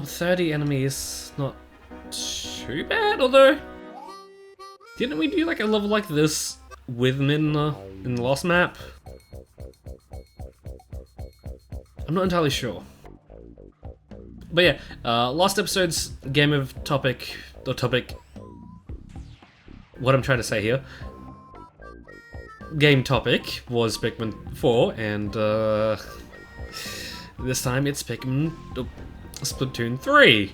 30 enemies, not too bad, although... Didn't we do like a level like this with Midna in the last map? I'm not entirely sure. But yeah, last episode's game of topic, what I'm trying to say here. Game topic was Pikmin 4, and this time it's Splatoon 3.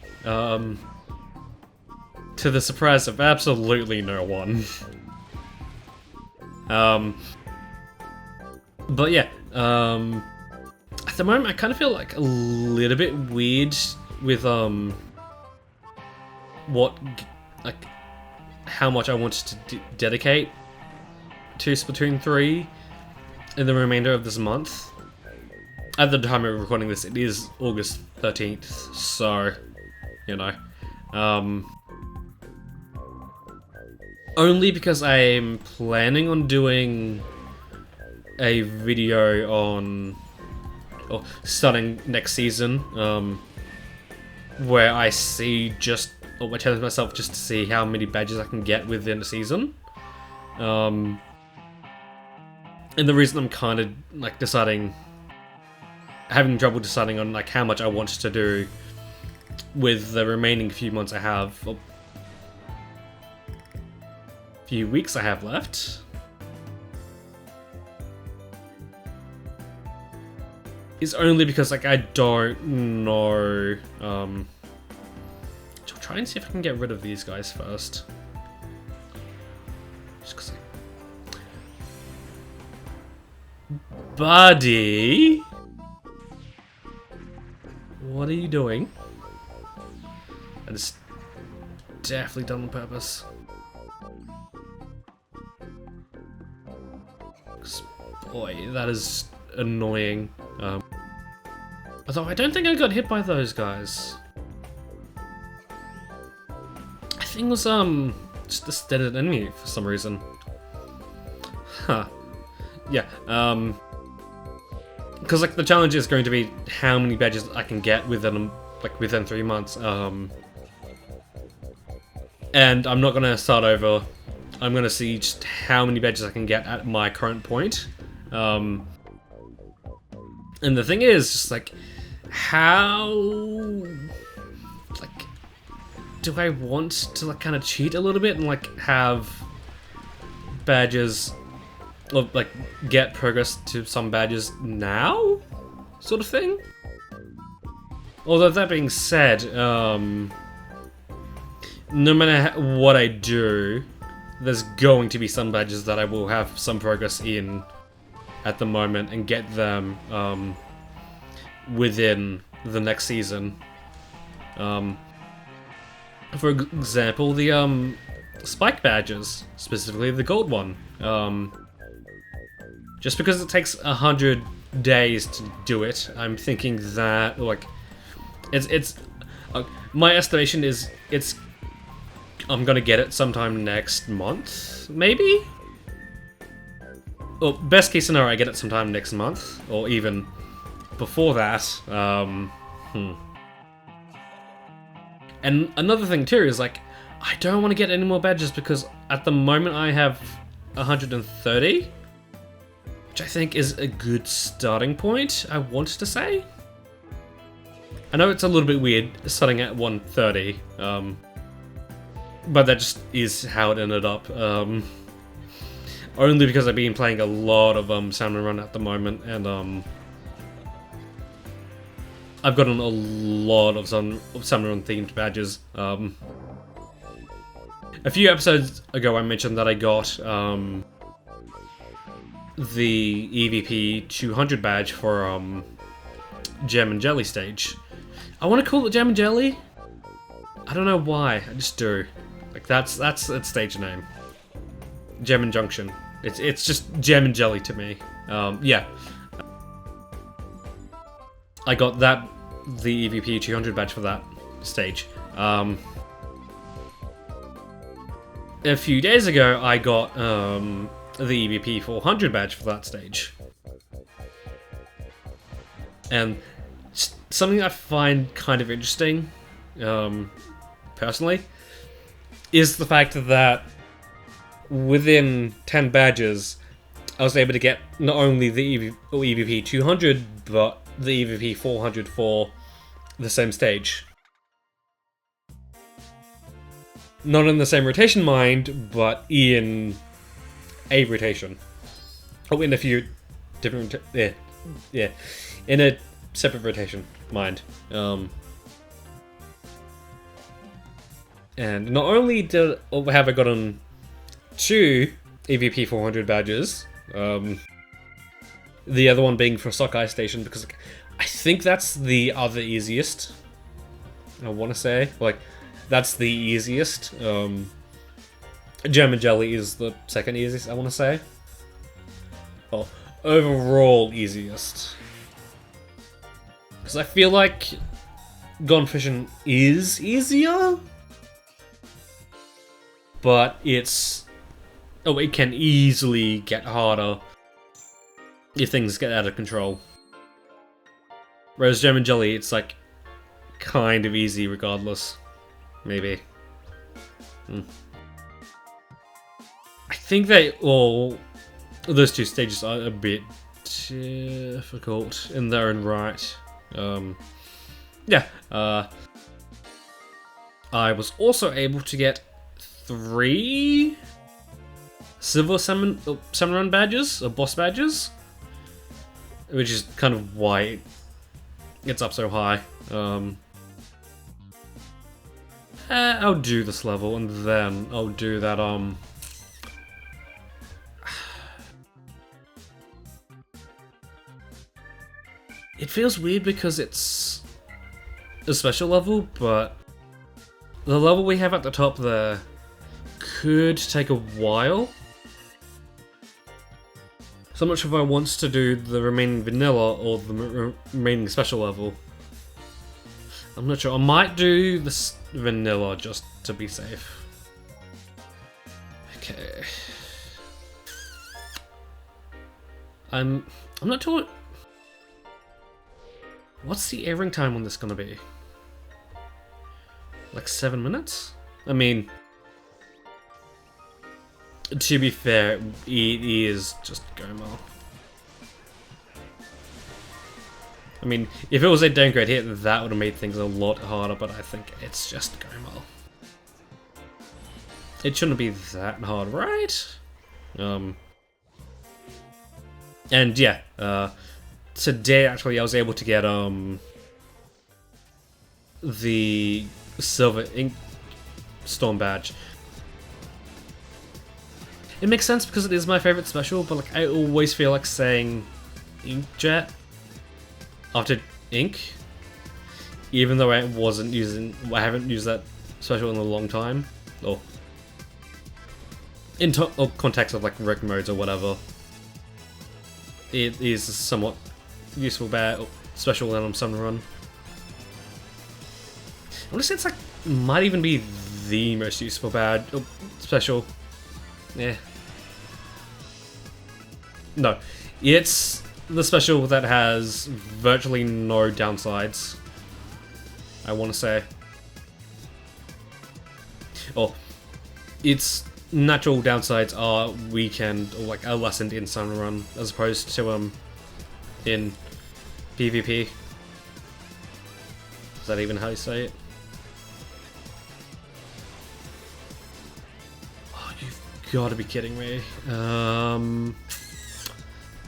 To the surprise of absolutely no one. But yeah, at the moment I kind of feel like a little bit weird with how much I wanted to dedicate to Splatoon 3 in the remainder of this month. At the time of recording this, it is August 13th, so, you know. Only because I'm planning on doing a video on, or starting next season, where I see just, or I challenge myself just to see how many badges I can get within a season. And the reason I'm kind of like having trouble deciding on like how much I want to do with the remaining few months I have, or few weeks I have left, is only because like I don't know. I'll try and see if I can get rid of these guys first. Just 'cause Buddy, what are you doing? That is definitely done on purpose. Boy, that is annoying. Although I don't think I got hit by those guys. I think it was just a standard enemy for some reason. Huh. Yeah, because like the challenge is going to be how many badges I can get within 3 months. And I'm not gonna start over. I'm gonna see just how many badges I can get at my current point. And the thing is, just like, how, like, do I want to like kind of cheat a little bit and like have badges, or like get progress to some badges now, sort of thing? Although that being said, no matter what I do, there's going to be some badges that I will have some progress in at the moment and get them within the next season. For example, the spike badges, specifically the gold one. Just because it takes 100 days to do it, I'm thinking that like it's my estimation is I'm gonna get it sometime next month, maybe? Well, best case scenario, I get it sometime next month, or even before that. And another thing too is like, I don't want to get any more badges because at the moment I have 130, which I think is a good starting point, I want to say. I know it's a little bit weird starting at 130, but that just is how it ended up. Only because I've been playing a lot of Salmon Run at the moment, and I've gotten a lot of Salmon Run themed badges. A few episodes ago I mentioned that I got the EVP 200 badge for Gem and Jelly stage. I want to call it Gem and Jelly. I don't know why, I just do. Like that's its stage name. Gem and Junction. It's just Gem and Jelly to me. Yeah. I got the EVP 200 badge for that stage. A few days ago, I got the EVP 400 badge for that stage. And something I find kind of interesting, personally, is the fact that within 10 badges, I was able to get not only the EVP 200, but the EVP 400 for the same stage. Not in the same rotation, mind, but in a rotation. Oh, in a few different... yeah. In a separate rotation, mind. And not only have I gotten 2 EVP 400 badges, the other one being for Sockeye Station, because I think that's the other easiest. I want to say, like, that's the easiest. German Jelly is the second easiest, I want to say. Oh, overall easiest. Because I feel like Gone Fishing is easier, but it's... oh, it can easily get harder if things get out of control. Whereas German Jelly, it's like kind of easy regardless. Maybe. I think those two stages are a bit difficult in their own right. Yeah. I was also able to get 3 Silver Salmon Run badges, or boss badges, which is kind of why it gets up so high. I'll do this level, and then I'll do that, It feels weird because it's a special level, but the level we have at the top there could take a while. So I'm not sure if I want to do the remaining vanilla or the remaining special level. I'm not sure. I might do this vanilla just to be safe. Okay. I'm not sure. What's the airing time on this gonna be? Like 7 minutes? I mean, to be fair, it is just Goma. I mean, if it was a downgrade hit, that would have made things a lot harder, but I think it's just Goma. It shouldn't be that hard, right? And yeah, today actually I was able to get the Silver Ink Storm badge. It makes sense because it is my favorite special, but like I always feel like saying Inkjet after Ink, even though I haven't used that special in a long time, or in context of like rec modes or whatever. It is somewhat useful special on Summon Run. I want to say it's like might even be the most useful special. Yeah. No, it's the special that has virtually no downsides, I want to say. Oh, its natural downsides are weakened or like are lessened in Summon Run as opposed to in PvP. Is that even how you say it? Oh, you've got to be kidding me.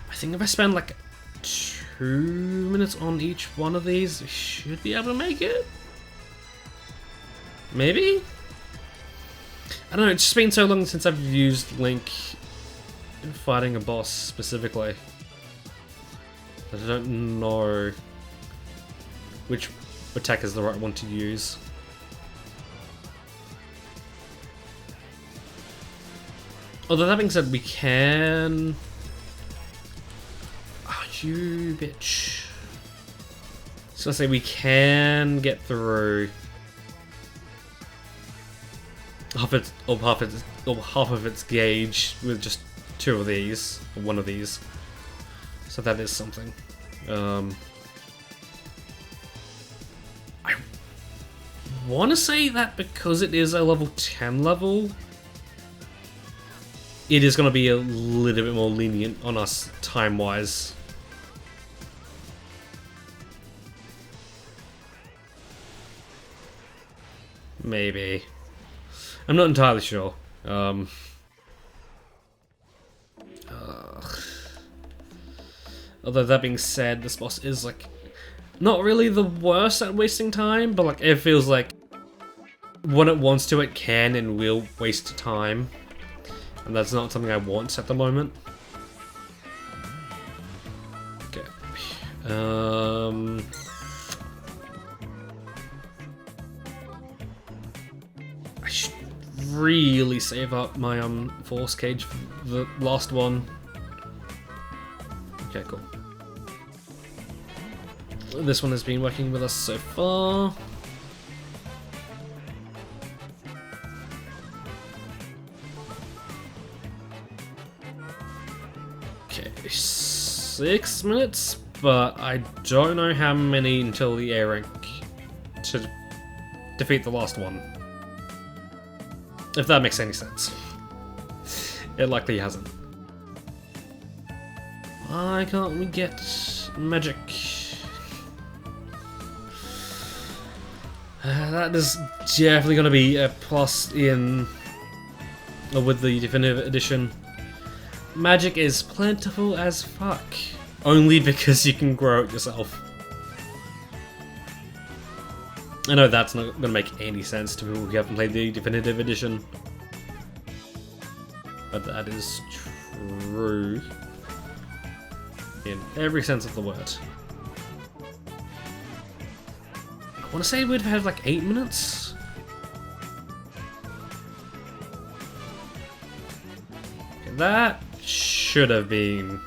I think if I spend like 2 minutes on each one of these, I should be able to make it. Maybe? I don't know, it's just been so long since I've used Link fighting a boss specifically. I don't know which attack is the right one to use. Although that being said, we can... Oh, you bitch. I was gonna say we can get through half of its gauge with just 2 of these, or 1 of these. So that is something. want to say that because it is a level 10 level, it is going to be a little bit more lenient on us time-wise. Maybe. I'm not entirely sure. Although that being said, this boss is like not really the worst at wasting time, but like it feels like when it wants to, it can and will waste time, and that's not something I want at the moment. Okay. I should really save up my force cage for the last one. Okay, cool. This one has been working with us so far. Okay, 6 minutes, but I don't know how many until the A rank to defeat the last one. If that makes any sense. It likely hasn't. Why can't we get magic? That is definitely going to be a plus in with the definitive edition. Magic is plentiful as fuck. Only because you can grow it yourself. I know that's not going to make any sense to people who haven't played the definitive edition. But that is true. In every sense of the word. I want to say we'd have like 8 minutes. Okay, that should have been.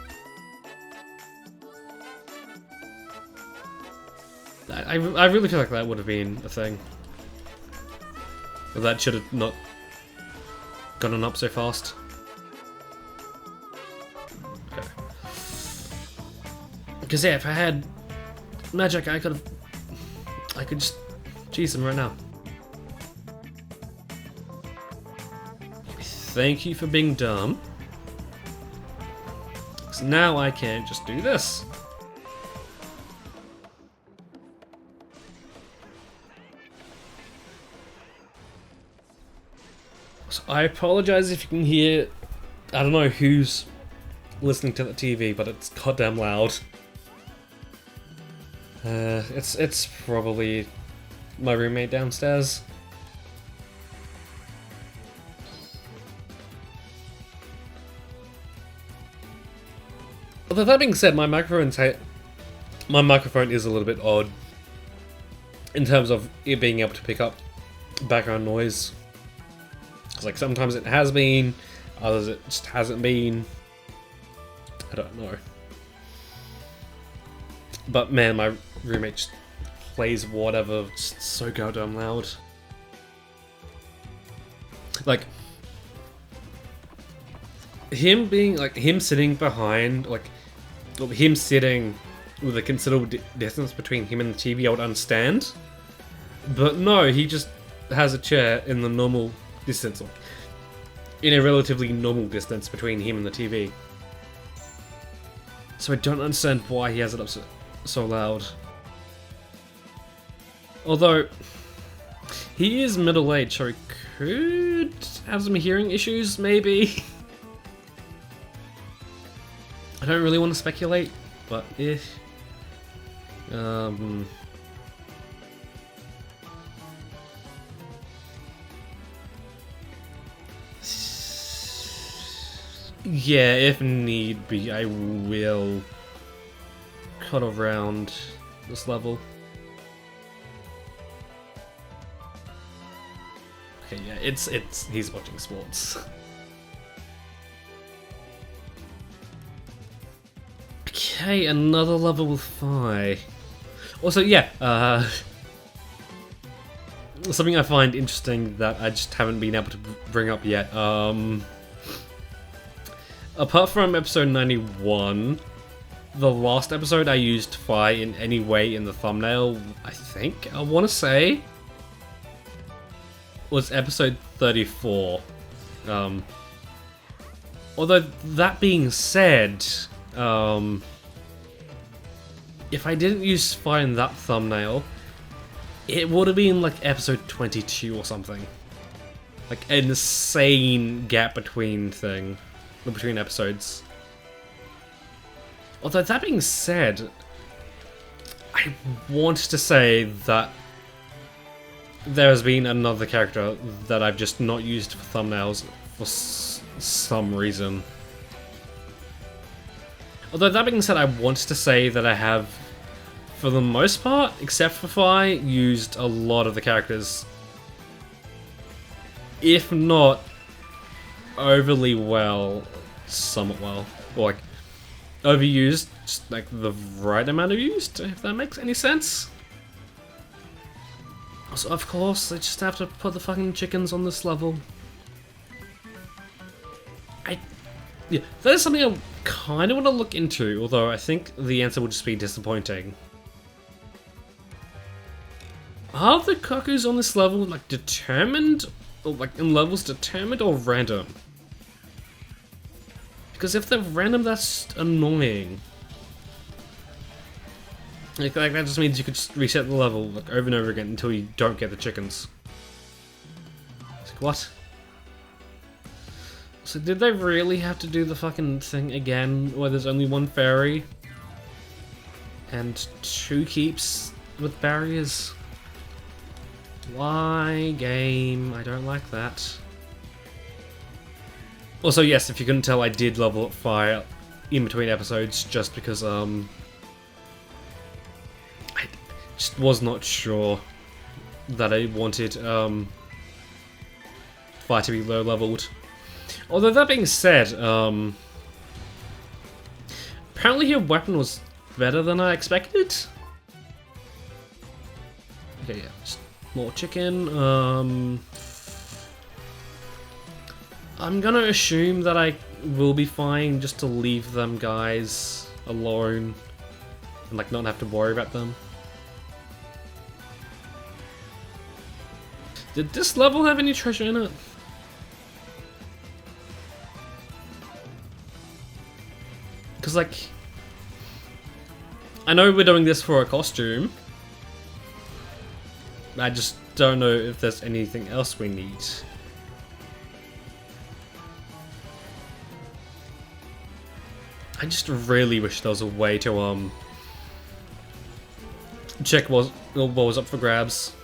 I really feel like that would have been a thing. But that should have not gone up so fast. Okay. Because yeah, if I had magic, I could just cheese him right now. Thank you for being dumb. Because now I can just do this. So I apologize if you can hear, I don't know who's listening to the TV, but it's goddamn loud. It's probably my roommate downstairs. Although that being said, my microphone is a little bit odd in terms of it being able to pick up background noise. Because like sometimes it has been, others it just hasn't been. I don't know. But man, my roommate just plays whatever, just so goddamn loud. Like, him sitting behind, like, him sitting with a considerable distance between him and the TV, I would understand. But no, he just has a chair in the normal distance, like, in a relatively normal distance between him and the TV. So I don't understand why he has it up so loud. Although, he is middle-aged, so he could have some hearing issues, maybe? I don't really want to speculate, but if... yeah, if need be, I will cut around this level. Okay, yeah, he's watching sports. Okay, another level with Phi. Also, yeah, something I find interesting that I just haven't been able to bring up yet. Apart from episode 91, the last episode I used Phi in any way in the thumbnail, I think, I want to say. was episode 34. Although, that being said, if I didn't use fire in that thumbnail, it would have been like episode 22 or something. Like an insane gap between episodes. Although that being said, I want to say that there has been another character that I've just not used for thumbnails for some reason. Although that being said, I want to say that I have, for the most part, except for Fi, used a lot of the characters. If not overly well, somewhat well. Or like, overused, just like the right amount of used, if that makes any sense. Also, of course, I just have to put the fucking chickens on this level. Yeah, that is something I kind of want to look into, although I think the answer would just be disappointing. Are the cuckoos on this level, like, determined, or like, in levels determined or random? Because if they're random, that's annoying. Like that just means you could just reset the level like over and over again until you don't get the chickens. It's like, what? So did they really have to do the fucking thing again where there's only one fairy and 2 keeps with barriers? Why, game? I don't like that. Also, yes, if you couldn't tell, I did level up fire in between episodes just because I just was not sure that I wanted fire to be low leveled. Although that being said, apparently your weapon was better than I expected. Okay, yeah, just more chicken. I'm gonna assume that I will be fine just to leave them guys alone and like not have to worry about them. Did this level have any treasure in it? Because, like, I know we're doing this for a costume. I just don't know if there's anything else we need. I just really wish there was a way to, check what was up for grabs.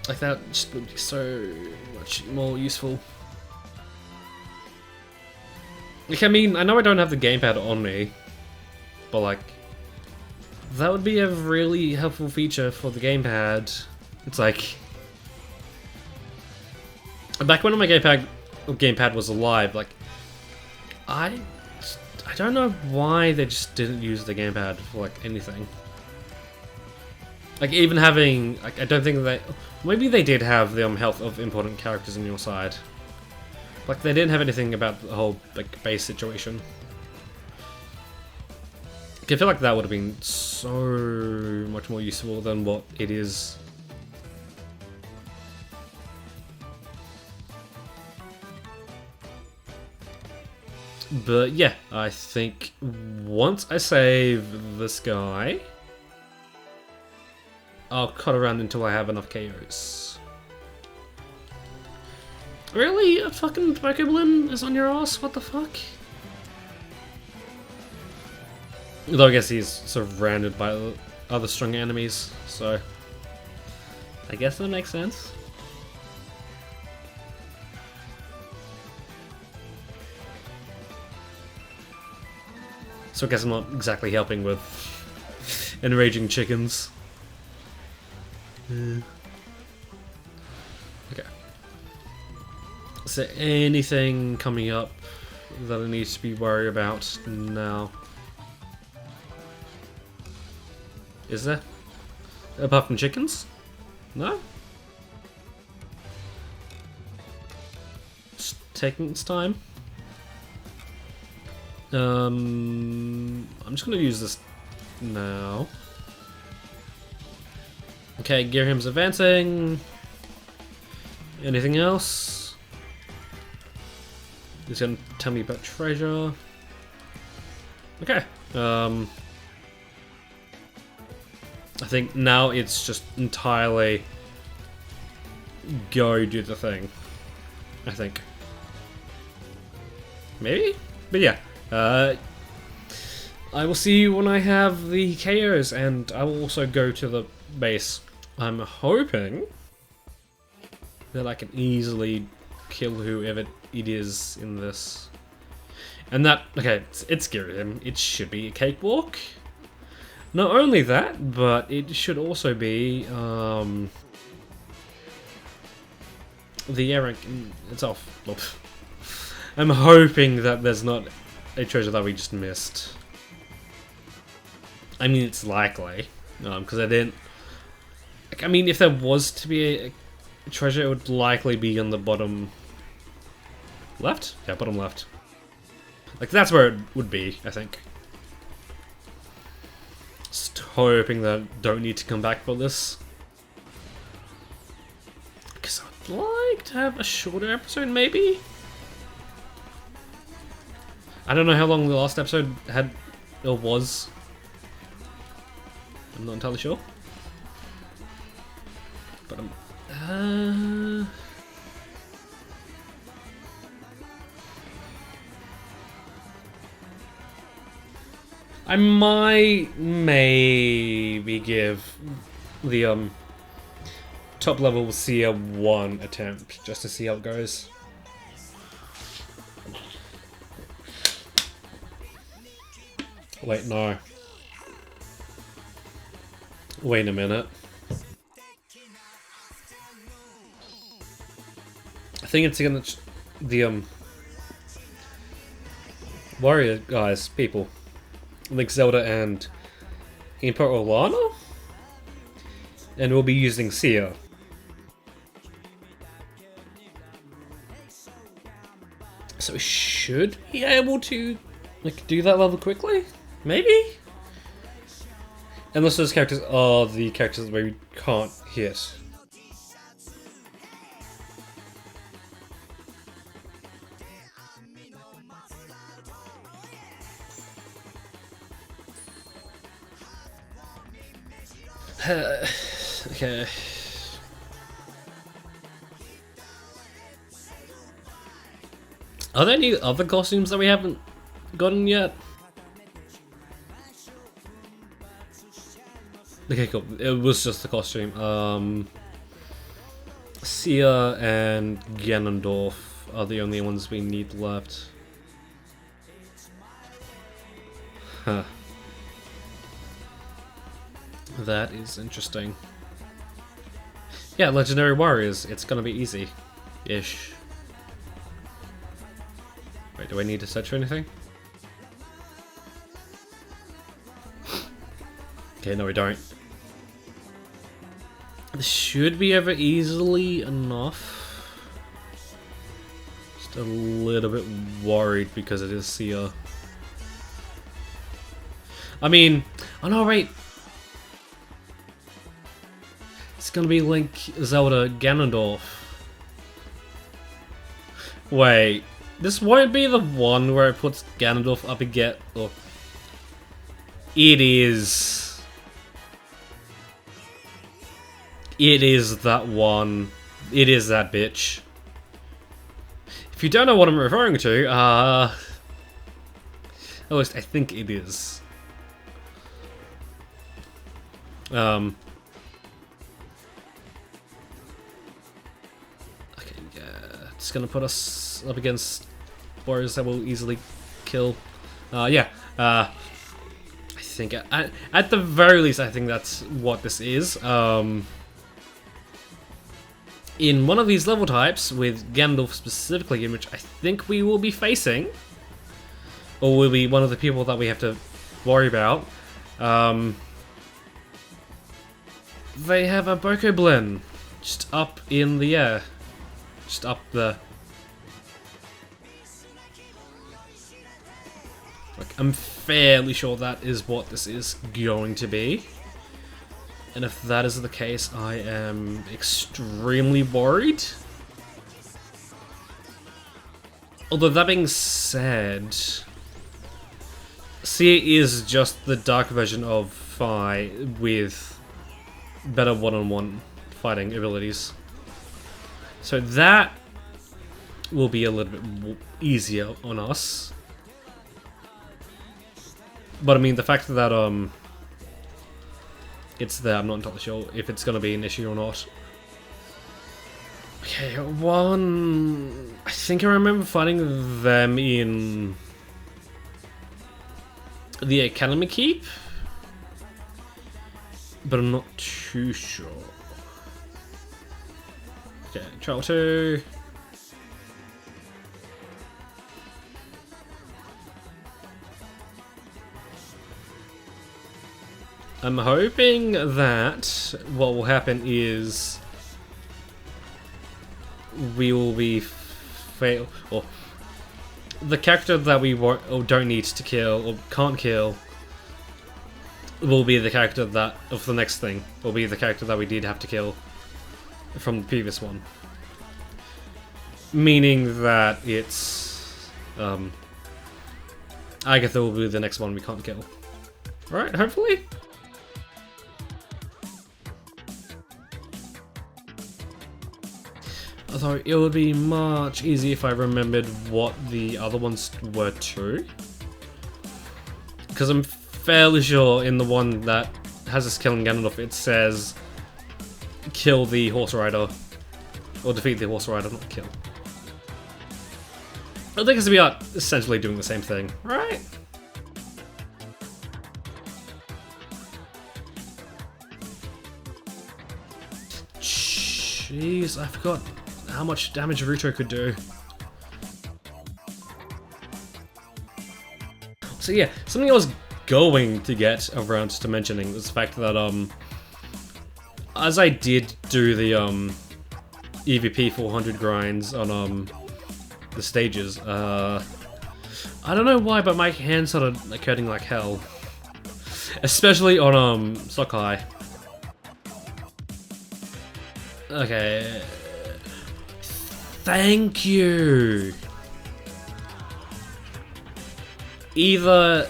Like, that just would be so much more useful. Like, I mean, I know I don't have the gamepad on me, but like, that would be a really helpful feature for the gamepad. It's like, back when my gamepad was alive, like, I don't know why they just didn't use the gamepad for like anything. Like, even having, like, I don't think maybe they did have the health of important characters on your side. Like, they didn't have anything about the whole, like, base situation. I feel like that would have been so much more useful than what it is. But yeah, I think once I save this guy, I'll cut around until I have enough KOs. Really? A fucking Pokemon is on your ass? What the fuck? Though I guess he's surrounded by other strong enemies, so I guess that makes sense. So I guess I'm not exactly helping with enraging chickens. Okay. Is there anything coming up that I need to be worried about now? Is there? Apart from chickens? No? Just taking its time. I'm just gonna use this now. Okay, Girham's advancing. Anything else? He's gonna tell me about treasure. Okay. I think now it's just entirely go do the thing. I think. Maybe? But yeah. I will see you when I have the KOs, and I will also go to the base. I'm hoping that I can easily kill whoever it is in this. And that, okay, it's Girium. It should be a cakewalk. Not only that, but it should also be the air rank itself. I'm hoping that there's not a treasure that we just missed. I mean, it's likely, because I didn't. Like, I mean, if there was to be a treasure, it would likely be on the bottom left. Yeah, bottom left. Like that's where it would be, I think. Just hoping that I don't need to come back for this. Because I'd like to have a shorter episode, maybe? I don't know how long the last episode had or was. I'm not entirely sure. But I might maybe give the top level Seer one attempt just to see how it goes. Wait, no. Wait a minute. I think it's gonna the warrior guys, people. Link Zelda and Emperor Olana? And we'll be using Seer. So we should be able to like do that level quickly? Maybe? Unless those characters are the characters that we can't hit. Okay. Are there any other costumes that we haven't gotten yet? Okay, cool. It was just the costume. Sia and Ganondorf are the only ones we need left. Huh. That is interesting. Yeah, Legendary Warriors. It's gonna be easy-ish. Wait, do I need to search for anything? Okay, no we don't. This should be ever easily enough. Just a little bit worried because it is Sia. I mean, oh no, wait. It's gonna be Link, Zelda, Ganondorf. Wait, this won't be the one where it puts Ganondorf up again. Oh. It is. It is that one. It is that bitch. If you don't know what I'm referring to, at least I think it is. Okay, yeah, it's gonna put us up against warriors that will easily kill. Yeah, I think at the very least, I think that's what this is. In one of these level types, with Gandalf specifically, in which I think we will be facing, or will be one of the people that we have to worry about, they have a Bokoblin just up in the air. Just up there. Like, I'm fairly sure that is what this is going to be. And if that is the case, I am extremely worried. Although that being said, C is just the dark version of Phi with better one-on-one fighting abilities. So that will be a little bit easier on us. But I mean, the fact that it's there, I'm not entirely sure if it's going to be an issue or not. Okay, I think I remember fighting them in the Academy Keep, but I'm not too sure. Okay, Trial 2. I'm hoping that what will happen is we will be or the character that we won't or don't need to kill or can't kill will be the character that of the next thing. Will be the character that we did have to kill from the previous one. Meaning that it's Agatha will be the next one we can't kill. Right, hopefully? Although it would be much easier if I remembered what the other ones were too. Because I'm fairly sure in the one that has us killing Ganondorf, it says kill the horse rider. Or defeat the horse rider, not kill. I think we are essentially doing the same thing, right? Jeez, I forgot how much damage Ruto could do. So yeah, something I was going to get around to mentioning was the fact that as I did do the EVP 400 grinds on the stages, I don't know why, but my hands started like hurting like hell. Especially on Sokai. Okay. Thank you! Either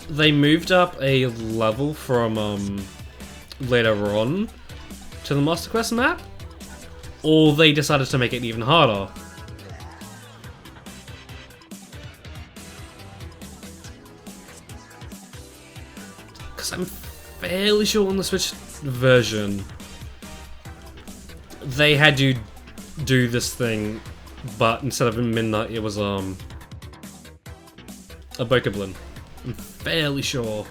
they moved up a level from later on to the Master Quest map, or they decided to make it even harder. Because I'm fairly sure on the Switch version they had you do this thing, but instead of in midnight, it was a Bokoblin. I'm fairly sure.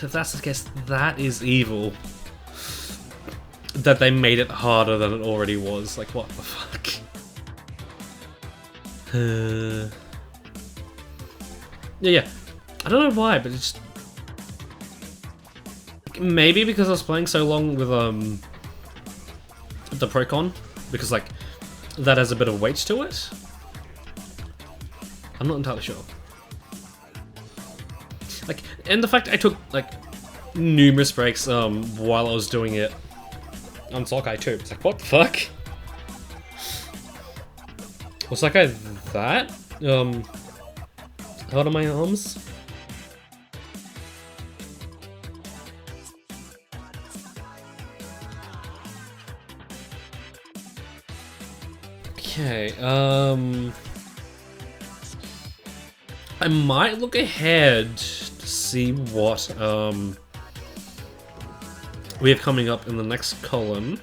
If that's the case, that is evil. That they made it harder than it already was. Like, what the fuck? Yeah. I don't know why, but it's just... Maybe because I was playing so long with the Procon, because like that has a bit of weight to it. I'm not entirely sure. Like, and the fact I took like numerous breaks while I was doing it on Sokai too. It's like, what the fuck? Was Sokai that out of my arms? Okay, I might look ahead to see what we have coming up in the next column.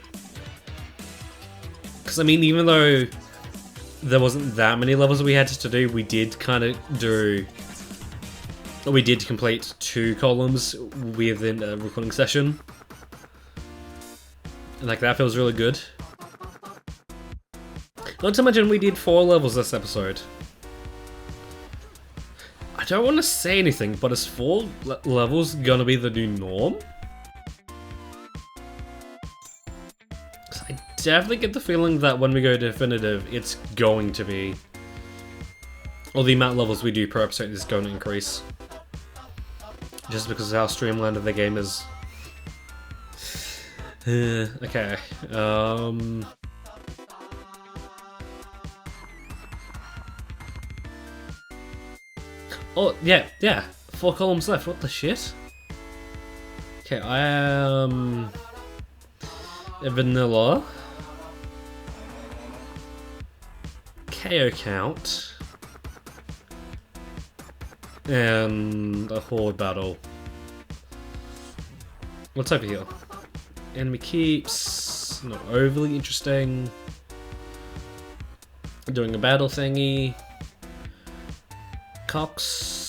Because I mean, even though there wasn't that many levels we had to do, we did kind of do... We did complete 2 columns within a recording session. And like, that feels really good. Not to mention we did 4 levels this episode. I don't want to say anything, but is 4 levels gonna be the new norm? I definitely get the feeling that when we go definitive, it's going to be... Or the amount of levels we do per episode is going to increase. Just because of how streamlined the game is. Okay, Oh, yeah. 4 columns left. What the shit? Okay, I am a vanilla. KO count. And a horde battle. What's over here? Enemy keeps. Not overly interesting. Doing a battle thingy. Cox.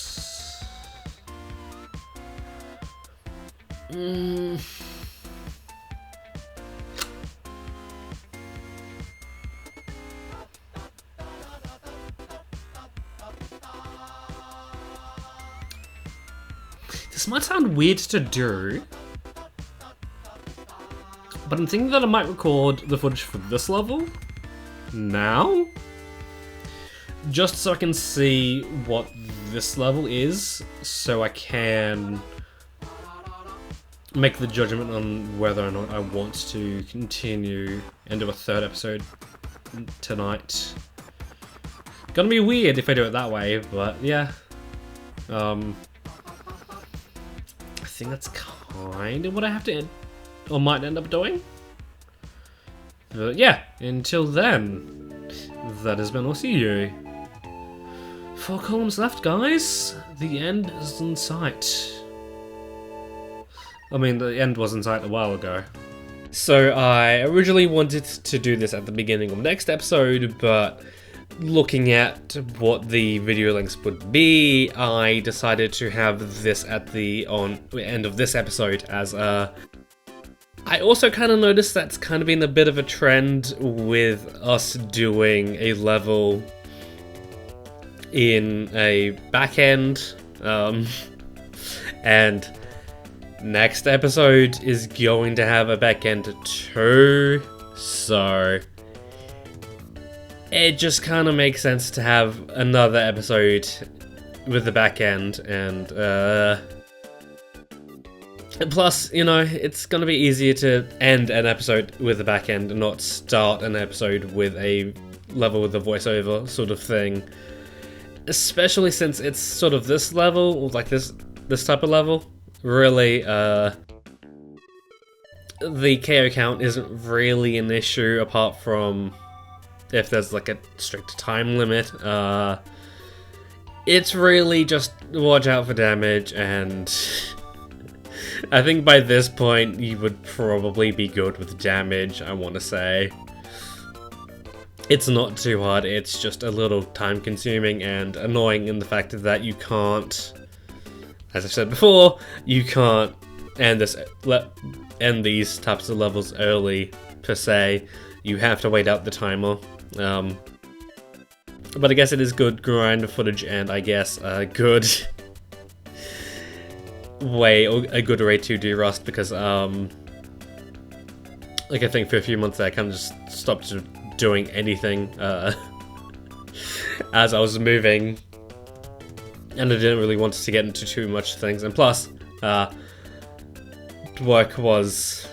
This might sound weird to do, but I'm thinking that I might record the footage for this level now, just so I can see what this level is, so I can make the judgment on whether or not I want to continue and do a 3rd episode tonight. Gonna be weird if I do it that way, but yeah. I think that's kind of what I have to end, or might end up doing. But yeah, until then, that has been, I'll see you. 4 columns left, guys. The end is in sight. I mean, the end was in sight a while ago. So I originally wanted to do this at the beginning of next episode, but looking at what the video lengths would be, I decided to have this at the end of this episode, as I also kind of noticed that's kind of been a bit of a trend with us doing a level in a back end, and next episode is going to have a back end too, so it just kind of makes sense to have another episode with the back end, and plus, you know, it's gonna be easier to end an episode with the back end and not start an episode with a level with a voiceover sort of thing. Especially since it's sort of this level, like this type of level. Really, the KO count isn't really an issue apart from if there's like a strict time limit. It's really just watch out for damage, and I think by this point you would probably be good with damage, I want to say. It's not too hard, it's just a little time consuming and annoying in the fact that you can't, as I've said before, you can't end these types of levels early, per se. You have to wait out the timer. But I guess it is good grind footage, and I guess a good way, or a good way to do Rust, because like I think for a few months there I kind of just stopped doing anything as I was moving, and I didn't really want to get into too much things, and plus work was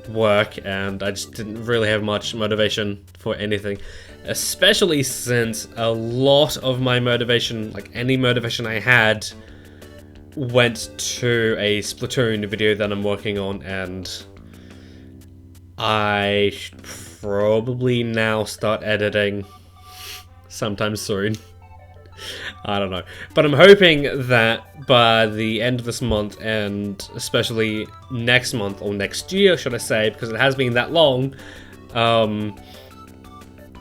work, and I just didn't really have much motivation for anything, especially since a lot of my motivation, like any motivation I had, went to a Splatoon video that I'm working on, and I should probably now start editing sometime soon. I don't know. But I'm hoping that by the end of this month, and especially next month, or next year, should I say, because it has been that long,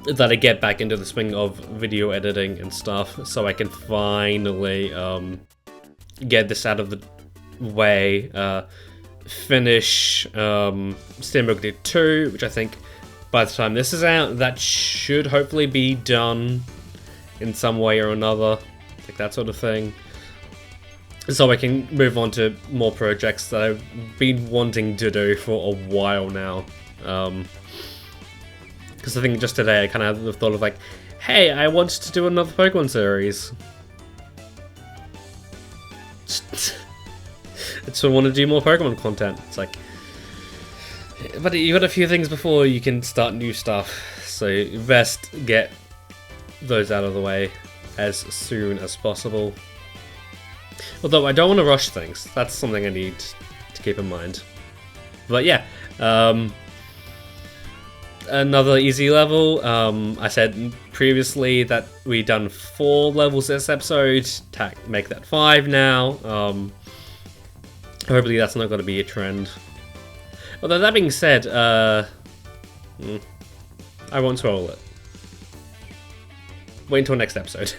that I get back into the swing of video editing and stuff, so I can finally get this out of the way, finish Steamboat 2, which I think by the time this is out, that should hopefully be done in some way or another, like that sort of thing. So I can move on to more projects that I've been wanting to do for a while now. Because I think just today I kind of had the thought of like, hey, I want to do another Pokemon series. I just want to do more Pokemon content. It's like, but you got a few things before you can start new stuff, so best get those out of the way as soon as possible. Although I don't want to rush things. That's something I need to keep in mind. But yeah, another easy level. I said previously that we'd done 4 levels this episode. Make that 5 now. Hopefully that's not going to be a trend. Although that being said, I won't spoil it. Wait until next episode.